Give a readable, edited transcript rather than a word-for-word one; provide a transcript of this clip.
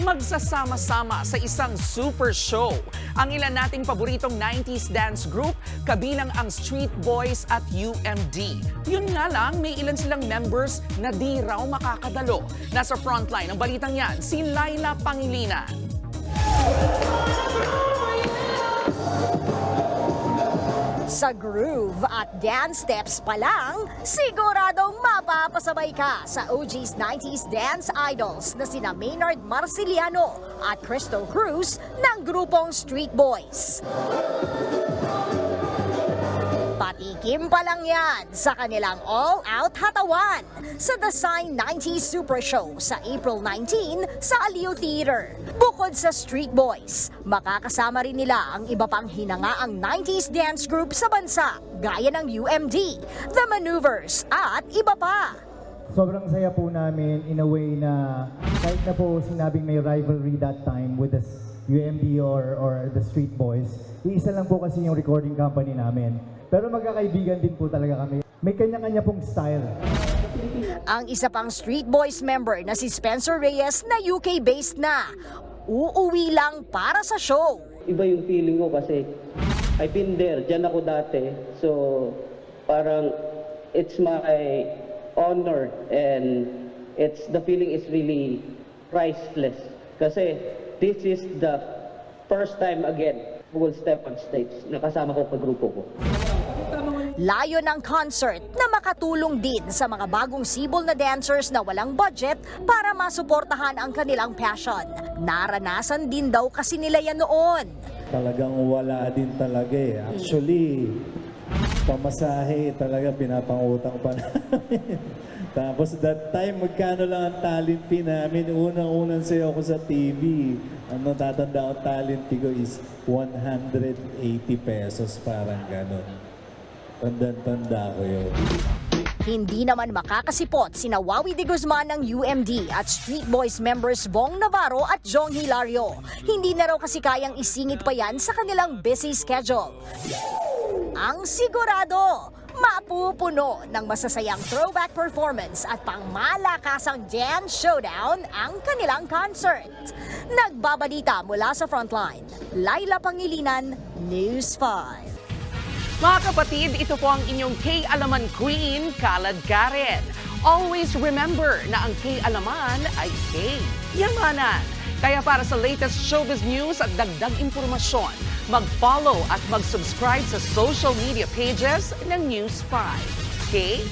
magsasama-sama sa isang super show. Ang ilan nating paboritong 90s dance group, kabilang ang Street Boys at UMD. Yun nga lang, may ilan silang members na di raw makakadalo. Nasa frontline ng balitang yan, si Laila Pangilinan. Sa groove at dance steps pa lang, siguradong mapapasabay ka sa OG's 90s dance idols na sina Maynard Marciliano at Crystal Cruz ng grupong Street Boys. Patikim pa lang yan sa kanilang all-out hatawan sa The Sign 90s Super Show sa April 19 sa Aliw Theater. Bukod sa Street Boys, makakasama rin nila ang iba pang hinangaang 90s dance group sa bansa gaya ng UMD, The Maneuvers at iba pa. Sobrang saya po namin in a way na kahit na po sinabing may rivalry that time with the UMD or the Street Boys, iisa lang po kasi yung recording company namin. Pero magkakaibigan din po talaga kami. May kanya-kanya pong style. Ang isa pang Street Boys member na si Spencer Reyes na UK-based na, uuwi lang para sa show. Iba yung feeling ko kasi I've been there, dyan ako dati. So parang it's my honor and the feeling is really priceless. Kasi this is the first time again who will step on stage na kasama ko grupo ko. Layo ng concert na makatulong din sa mga bagong sibol na dancers na walang budget para masuportahan ang kanilang passion. Naranasan din daw kasi nila yan noon. Talagang wala din talaga eh. Actually, pamasahe talaga pinapangutang pa namin. Tapos that time, magkano lang ang talent fee namin. Unang-unang sayo ko sa TV. Ang natatanda ko talent fee ko is 180 pesos, parang gano'n. Tanda-tanda ko yun. Hindi naman makakasipot sina Wawi de Guzman ng UMD at Street Boys members Bong Navarro at Jong Hilario. Hindi na raw kasi kayang isingit pa yan sa kanilang busy schedule. Ang sigurado, mapupuno ng masasayang throwback performance at pangmalakasang dance showdown ang kanilang concert. Nagbabalita mula sa Frontline, Laila Pangilinan, News 5. Mga kapatid, ito po ang inyong K-Alaman Queen, Kalad Karen. Always remember na ang K-Alaman ay K-Yamanan. Kaya para sa latest showbiz news at dagdag impormasyon, mag-follow at mag-subscribe sa social media pages ng News 5. Okay?